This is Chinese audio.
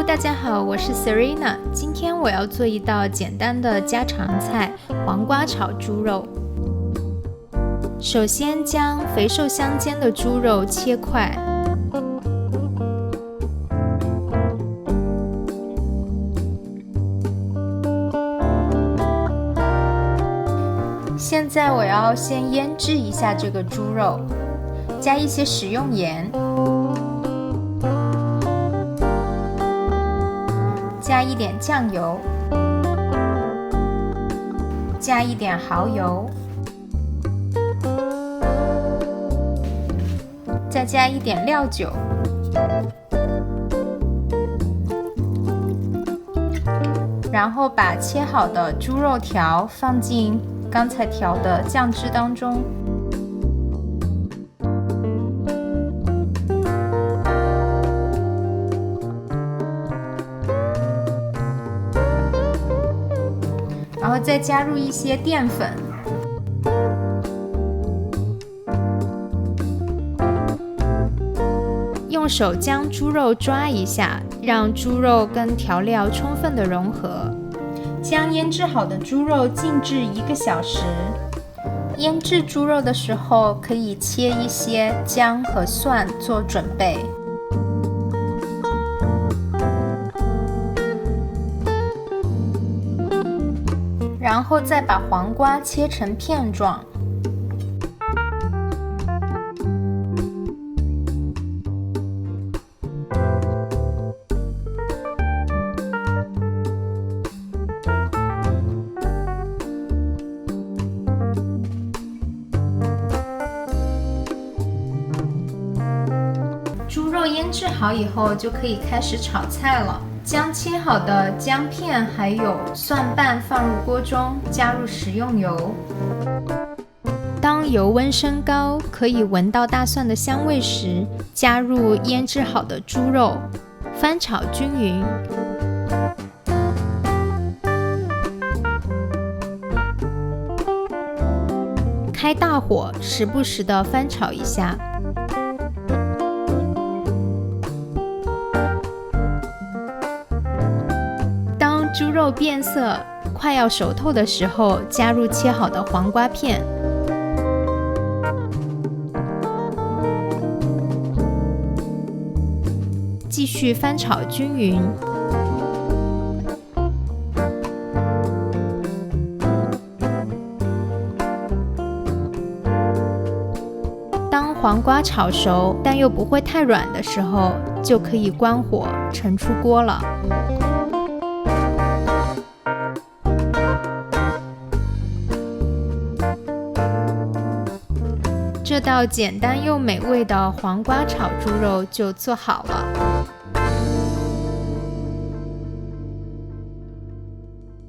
大家好，我是 Serena。今天我要做一道简单的家常菜——黄瓜炒猪肉。首先将肥瘦相间的猪肉切块，现在我要先腌制一下这个猪肉，加一些食用盐，加一点酱油，加一点蚝油，再加一点料酒，然后把切好的猪肉条放进刚才调的酱汁当中，然后再加入一些淀粉，用手将猪肉抓一下，让猪肉跟调料充分的融合。将腌制好的猪肉静置1个小时。腌制猪肉的时候，可以切一些姜和蒜做准备。然后再把黄瓜切成片状。猪肉腌制好以后，就可以开始炒菜了。将切好的姜片还有蒜瓣放入锅中，加入食用油。当油温升高，可以闻到大蒜的香味时，加入腌制好的猪肉，翻炒均匀。开大火，时不时的翻炒一下。猪肉变色，快要熟透的时候，加入切好的黄瓜片，继续翻炒均匀。当黄瓜炒熟，但又不会太软的时候，就可以关火，盛出锅了。这道简单又美味的黄瓜炒猪肉就做好了。